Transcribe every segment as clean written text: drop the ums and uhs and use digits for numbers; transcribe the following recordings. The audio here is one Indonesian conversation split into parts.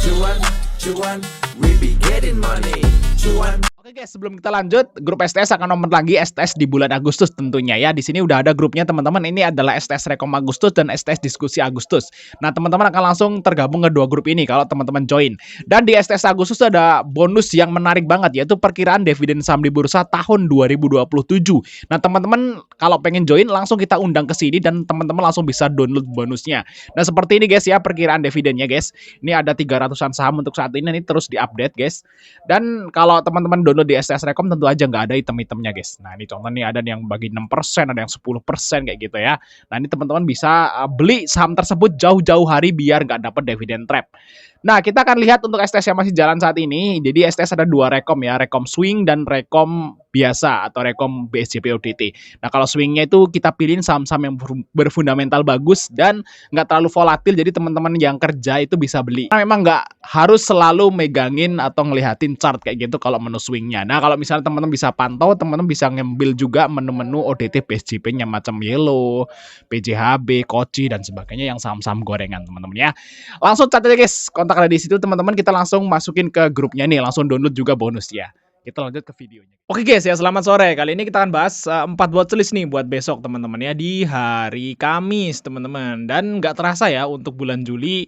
Cuan, cuan, we be getting money. Cuan. Oke guys, sebelum kita lanjut, grup STS akan nomor lagi STS di bulan Agustus tentunya ya. Di sini udah ada grupnya teman-teman. Ini adalah STS Rekom Agustus dan STS Diskusi Agustus. Nah, teman-teman akan langsung tergabung ke dua grup ini kalau teman-teman join. Dan di STS Agustus ada bonus yang menarik banget, yaitu perkiraan dividen saham di bursa tahun 2027. Nah, teman-teman kalau pengen join langsung kita undang ke sini dan teman-teman langsung bisa download bonusnya. Nah, seperti ini guys ya perkiraan dividennya guys. Ini ada 300-an saham untuk saat ini terus diupdate guys. Dan kalau teman-teman download di STS Rekom tentu aja nggak ada item-itemnya guys. Nah ini contoh nih ada yang bagi 6%, ada yang 10% kayak gitu ya. Nah ini teman-teman bisa beli saham tersebut jauh-jauh hari biar nggak dapat dividen trap. Nah kita akan lihat untuk STS yang masih jalan saat ini. Jadi STS ada dua rekom ya, rekom swing dan rekom biasa atau rekom BSJP ODT. Nah kalau swingnya itu kita pilihin saham-saham yang berfundamental bagus dan nggak terlalu volatil, jadi teman-teman yang kerja itu bisa beli. Nah, memang nggak harus selalu megangin atau ngelihatin chart kayak gitu kalau menu swingnya. Nah kalau misalnya teman-teman bisa pantau, teman-teman bisa ngambil juga menu-menu ODT BSJP-nya macam Yellow, PJHB, Koci dan sebagainya yang saham-saham gorengan teman-teman ya. Langsung catat aja guys, kontak ada di situ teman-teman. Kita langsung masukin ke grupnya nih, langsung download juga bonus ya. Kita lanjut ke videonya. Oke guys ya, selamat sore. Kali ini kita akan bahas 4 watchlist nih buat besok teman-teman ya, di hari Kamis teman-teman. Dan nggak terasa ya untuk bulan Juli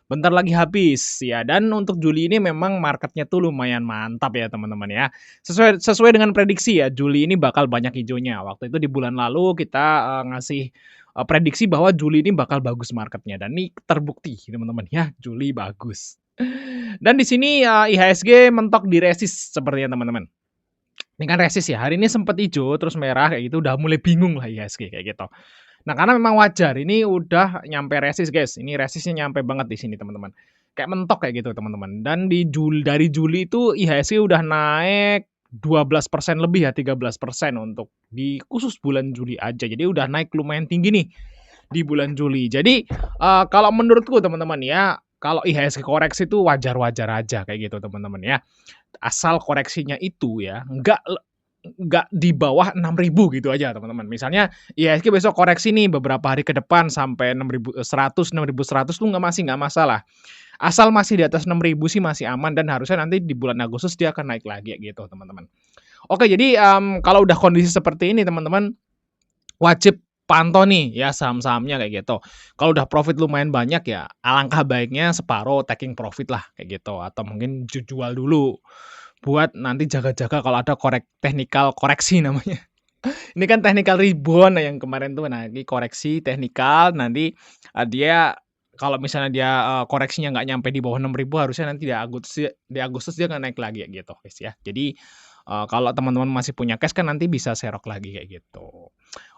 bentar lagi habis ya. Dan untuk Juli ini memang marketnya tuh lumayan mantap ya teman-teman ya. Sesuai dengan prediksi ya, Juli ini bakal banyak hijaunya. Waktu itu di bulan lalu kita ngasih prediksi bahwa Juli ini bakal bagus marketnya, dan ini terbukti teman-teman ya, Juli bagus. Dan di sini IHSG mentok di resist sepertinya teman-teman. Ini kan resist ya. Hari ini sempat hijau terus merah kayak gitu, udah mulai bingung lah IHSG kayak gitu. Nah, karena memang wajar ini udah nyampe resist guys. Ini resistnya nyampe banget di sini teman-teman. Kayak mentok kayak gitu teman-teman. Dan dari Juli itu IHSG udah naik 12% lebih ya, 13% untuk di khusus bulan Juli aja. Jadi udah naik lumayan tinggi nih di bulan Juli. Jadi kalau menurutku teman-teman ya, kalau IHSG koreksi itu wajar-wajar aja kayak gitu teman-teman ya. Asal koreksinya itu ya nggak di bawah 6.000 gitu aja teman-teman. Misalnya IHSG besok koreksi nih beberapa hari ke depan sampai 6.100, 6.100 tuh nggak masalah. Asal masih di atas 6.000 sih masih aman, dan harusnya nanti di bulan Agustus dia akan naik lagi gitu teman-teman. Oke, jadi kalau udah kondisi seperti ini teman-teman wajib pantau nih ya saham-sahamnya kayak gitu. Kalau udah profit lumayan banyak ya alangkah baiknya separuh taking profit lah kayak gitu, atau mungkin jual dulu buat nanti jaga-jaga kalau ada teknikal koreksi namanya. Ini kan teknikal rebound yang kemarin tuh, nah ini koreksi teknikal nanti dia kalau misalnya dia koreksinya nggak nyampe di bawah 6.000 harusnya nanti di Agustus dia nggak naik lagi kayak gitu guys ya. Jadi kalau teman-teman masih punya cash kan nanti bisa serok lagi kayak gitu.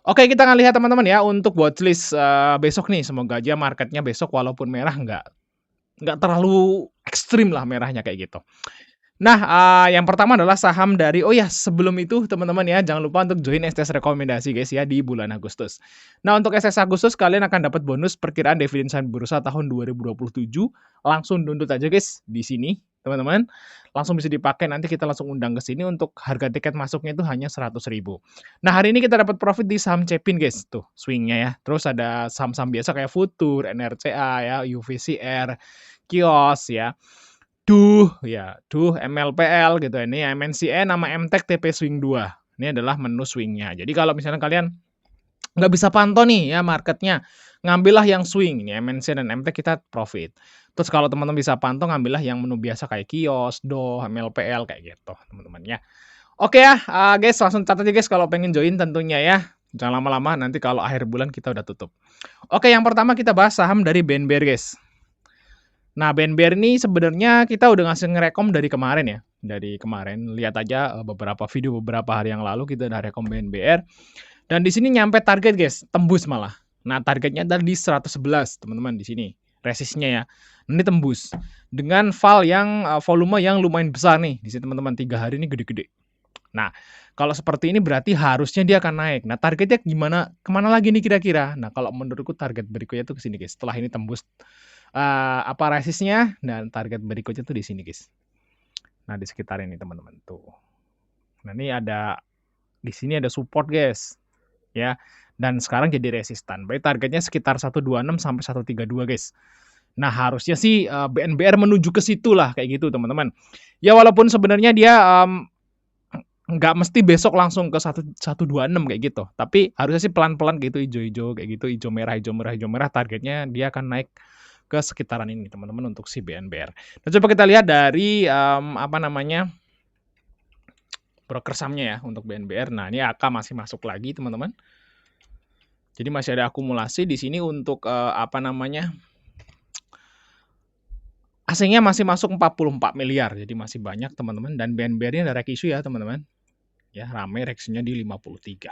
Oke, kita akan lihat teman-teman ya untuk watchlist besok nih. Semoga aja marketnya besok walaupun merah nggak terlalu ekstrim lah merahnya kayak gitu. Nah, yang pertama adalah saham dari, oh ya sebelum itu teman-teman ya jangan lupa untuk join STS rekomendasi guys ya di bulan Agustus. Nah untuk STS Agustus kalian akan dapat bonus perkiraan dividen saham bursa tahun 2027. Langsung download aja guys di sini teman-teman. Langsung bisa dipakai, nanti kita langsung undang ke sini. Untuk harga tiket masuknya itu hanya 100.000. Nah hari ini kita dapat profit di saham Cepin guys, tuh swingnya ya. Terus ada saham-saham biasa kayak Futur, NRCA ya, UVCR, Kios ya. MLPL gitu. Ini MNCN sama MTEK TP Swing 2. Ini adalah menu swingnya. Jadi kalau misalnya kalian nggak bisa pantau nih ya marketnya, ngambillah yang swing. Ini MNCN dan MTEK kita profit. Terus kalau teman-teman bisa pantau, ngambillah yang menu biasa kayak Kios, MLPL kayak gitu teman-teman ya. Oke ya guys, langsung catat aja guys kalau pengen join tentunya ya. Jangan lama-lama, nanti kalau akhir bulan kita udah tutup. Oke, yang pertama kita bahas saham dari BNBR guys. Nah, BNBR ini sebenarnya kita udah ngasih ngerekom dari kemarin ya. Dari kemarin, lihat aja beberapa video beberapa hari yang lalu kita udah rekom BNBR. Dan di sini nyampe target guys, tembus malah. Nah, targetnya ada di 111 teman-teman di sini. Resistnya ya. Ini tembus dengan volume yang lumayan besar nih. Di sini teman-teman 3 hari ini gede-gede. Nah, kalau seperti ini berarti harusnya dia akan naik. Nah, targetnya gimana? Kemana lagi nih kira-kira? Nah, kalau menurutku target berikutnya tuh ke sini guys. Setelah ini tembus resistnya, dan target berikutnya tuh di sini guys. Nah di sekitar ini teman-teman tuh. Nah ini di sini ada support guys ya, dan sekarang jadi resistan. Baik targetnya sekitar 126 sampai 132 guys. Nah, harusnya sih, BNBR menuju ke situlah kayak gitu, teman-teman. Ya walaupun sebenarnya dia, nggak mesti besok langsung ke 126 kayak gitu, tapi harusnya sih pelan-pelan gitu, ijo-ijo kayak gitu, ijo merah ijo merah ijo merah, targetnya dia akan naik ke sekitaran ini, teman-teman, untuk si BNBR. Nah, coba kita lihat dari, apa namanya, broker sahamnya ya, untuk BNBR. Nah, ini AK masih masuk lagi, teman-teman. Jadi masih ada akumulasi di sini untuk, apa namanya, asingnya masih masuk 44 miliar, jadi masih banyak, teman-teman, dan BNBR-nya ada rek issue ya, teman-teman. Ya, rame rek issue-nya di 53.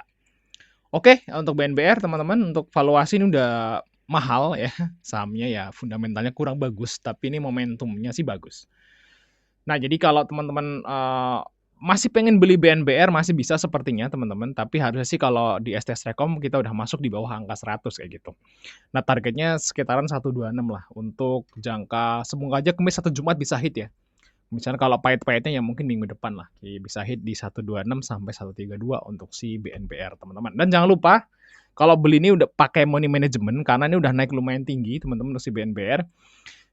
Oke, untuk BNBR, teman-teman, untuk valuasi ini udah mahal ya, sahamnya ya fundamentalnya kurang bagus, tapi ini momentumnya sih bagus. Nah, jadi kalau teman-teman, masih pengen beli BNBR masih bisa sepertinya, teman-teman, tapi harusnya sih kalau di STS Rekom kita udah masuk di bawah angka 100 kayak gitu. Nah, targetnya sekitaran 126 lah untuk jangka semoga aja Kamis atau Jumat bisa hit ya. Misalnya kalau pahit-pahitnya ya mungkin minggu depan lah, bisa hit di 126 sampai 132 untuk si BNBR, teman-teman. Dan jangan lupa kalau beli ini udah pakai money management karena ini udah naik lumayan tinggi, teman-teman, untuk si BNBR.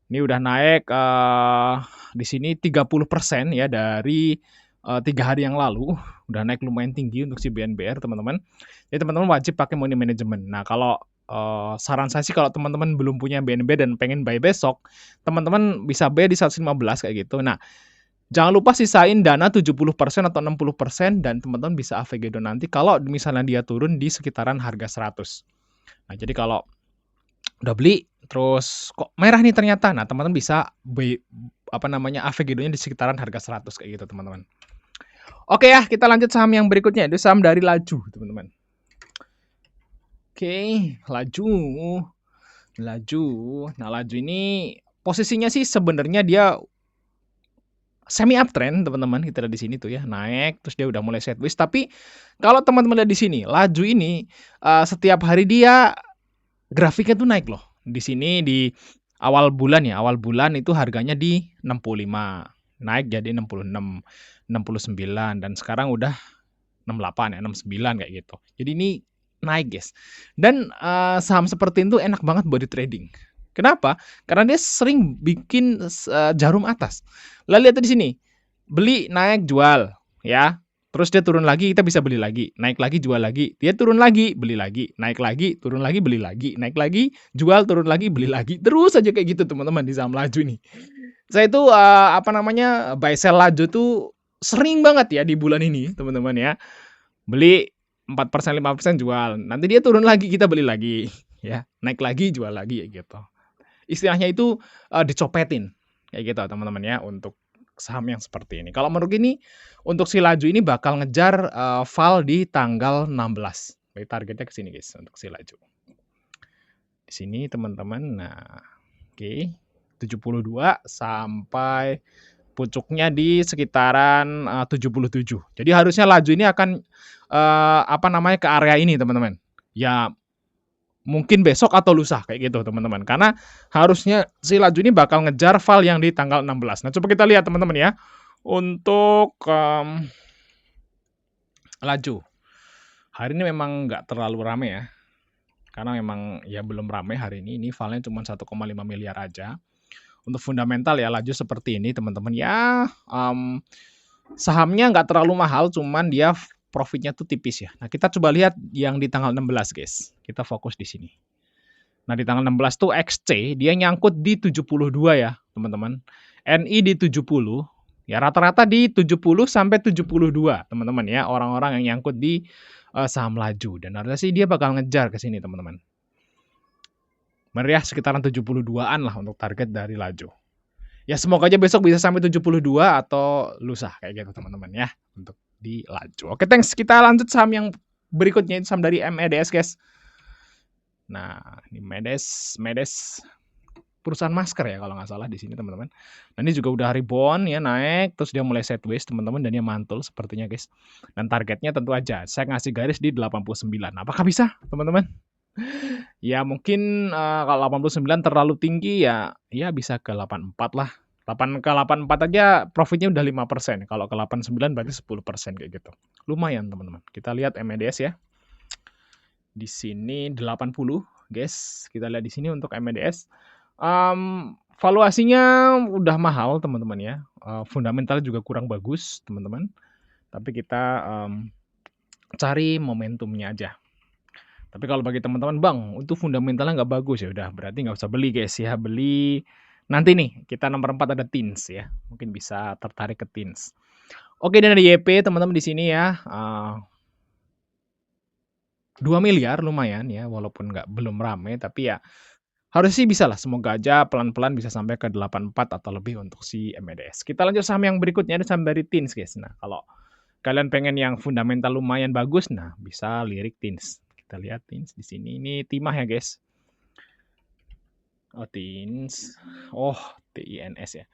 Ini udah naik, di sini 30% ya dari, 3 hari yang lalu, udah naik lumayan tinggi untuk si BNBR, teman-teman. Jadi teman-teman wajib pakai money management. Nah, kalau, saran saya sih kalau teman-teman belum punya BNB dan pengen buy besok, teman-teman bisa buy di 115 kayak gitu. Nah, jangan lupa sisain dana 70% atau 60% dan teman-teman bisa AVGDO nanti kalau misalnya dia turun di sekitaran harga 100. Nah, jadi kalau udah beli, terus kok merah nih ternyata. Nah, teman-teman bisa apa namanya, AVGDO-nya di sekitaran harga 100 kayak gitu, teman-teman. Oke ya, kita lanjut saham yang berikutnya, itu saham dari Laju, teman-teman. Oke, Laju. Laju. Nah, Laju ini posisinya sih sebenarnya dia semi uptrend, teman-teman. Kita lihat di sini tuh ya, naik terus dia udah mulai sideways. Tapi kalau teman-teman lihat di sini, Laju ini setiap hari dia grafiknya tuh naik loh. Di sini di awal bulan ya, awal bulan itu harganya di 65, naik jadi 66, 69 dan sekarang udah 68 ya, 69 kayak gitu. Jadi ini naik, guys. Dan, saham seperti itu enak banget buat di-trading. Kenapa? Karena dia sering bikin jarum atas. Lah lihat di sini, beli, naik, jual, ya. Terus dia turun lagi, kita bisa beli lagi, naik lagi, jual lagi. Dia turun lagi, beli lagi, naik lagi, turun lagi, beli lagi, naik lagi, jual, turun lagi, beli lagi. Terus aja kayak gitu, teman-teman, di saham Laju nih. Saya itu, apa namanya, buy sell Laju tuh sering banget ya di bulan ini, teman-teman ya. Beli 4%, 5% jual, nanti dia turun lagi, kita beli lagi, ya. Naik lagi, jual lagi, kayak gitu. Istilahnya itu, dicopetin, kayak gitu teman-teman ya, untuk saham yang seperti ini. Kalau menurut ini, untuk si Laju ini bakal ngejar, val di tanggal 16. Jadi targetnya ke sini guys, untuk si Laju. Di sini teman-teman, nah, oke, 72 sampai pucuknya di sekitaran, 77. Jadi harusnya Laju ini akan, apa namanya, ke area ini teman-teman. Ya mungkin besok atau lusa kayak gitu, teman-teman. Karena harusnya si Laju ini bakal ngejar val yang di tanggal 16. Nah, coba kita lihat teman-teman ya. Untuk, Laju. Hari ini memang nggak terlalu rame ya. Karena memang ya belum rame hari ini valnya cuma 1,5 miliar aja. Untuk fundamental ya Laju seperti ini teman-teman. Ya, sahamnya nggak terlalu mahal, cuman dia profitnya tuh tipis ya. Nah, kita coba lihat yang di tanggal 16 guys. Kita fokus di sini. Nah, di tanggal 16 tuh XC dia nyangkut di 72 ya, teman-teman. NI di 70, ya rata-rata di 70 sampai 72, teman-teman ya, orang-orang yang nyangkut di, saham Laju dan harusnya sih dia bakal ngejar ke sini, teman-teman. Meriah sekitaran 72-an lah untuk target dari Laju. Ya semoga aja besok bisa sampai 72 atau lusa kayak gitu, teman-teman ya, untuk di Laju. Oke, thanks. Kita lanjut saham yang berikutnya, itu saham dari MEDS, guys. Nah, ini Medes perusahaan masker ya kalau nggak salah di sini, teman-teman. Nah, ini juga udah rebound ya, naik, terus dia mulai sideways, teman-teman, dan dia mantul sepertinya, guys. Dan targetnya tentu aja saya ngasih garis di 89. Apakah bisa, teman-teman? Ya mungkin, kalau 89 terlalu tinggi ya bisa ke 84 lah. Ke 84 aja profitnya udah 5%, kalau ke 89 berarti 10% kayak gitu. Lumayan, teman-teman. Kita lihat MEDS ya. Di sini 80, guys. Kita lihat di sini untuk MEDS. Valuasinya udah mahal teman-teman ya, fundamental juga kurang bagus teman-teman, tapi kita, cari momentumnya aja. Tapi kalau bagi teman-teman, "Bang, itu fundamentalnya nggak bagus," ya udah berarti nggak usah beli guys ya, beli nanti nih kita nomor 4 ada Teens ya, mungkin bisa tertarik ke Teens. Oke, dan ada YP teman-teman di sini ya, 2 miliar lumayan ya, walaupun belum rame, tapi ya harusnya sih bisalah, semoga aja pelan-pelan bisa sampai ke 84 atau lebih untuk si MEDS. Kita lanjut saham yang berikutnya, ada saham dari Teens guys. Nah, kalau kalian pengen yang fundamental lumayan bagus, nah bisa lirik Teens. Kita lihat Teens di sini, ini timah ya guys. Oh Teens, oh TINS ya.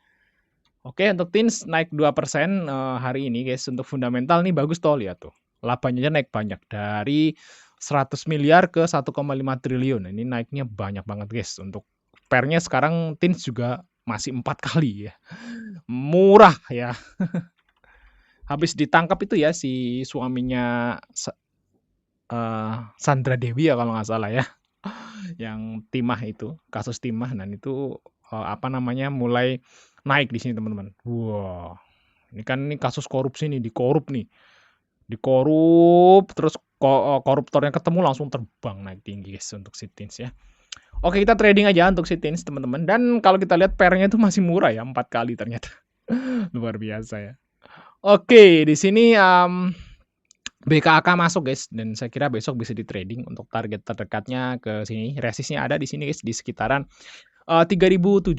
Oke, untuk Teens naik 2% hari ini guys. Untuk fundamental nih bagus toh, lihat tuh. Labanya aja naik banyak dari 100 miliar ke 1,5 triliun. Ini naiknya banyak banget guys. Untuk pair-nya sekarang Teens juga masih 4 kali ya. Murah ya. Habis ditangkap itu ya si suaminya Sandra Dewi ya kalau nggak salah ya. Yang timah itu, kasus timah, dan itu apa namanya, mulai naik di sini teman-teman. Wah, ini kan ini kasus korupsi nih, dikorup terus koruptornya ketemu langsung terbang naik tinggi guys untuk si Teens ya. Oke, kita trading aja untuk si Teens teman-teman, dan kalau kita lihat pair-nya itu masih murah ya, 4 kali ternyata. Luar biasa ya. Oke, di sini, BKAK masuk guys, dan saya kira besok bisa di-trading. Untuk target terdekatnya ke sini, resistnya ada di sini guys, di sekitaran 3.750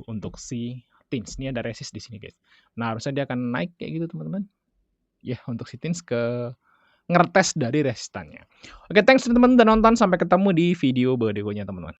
untuk si Teens. Ini ada resist di sini guys. Nah, harusnya dia akan naik kayak gitu teman-teman. Ya, untuk si Teens ngetes dari resistannya. Oke, thanks teman-teman udah nonton, sampai ketemu di video berikutnya teman-teman.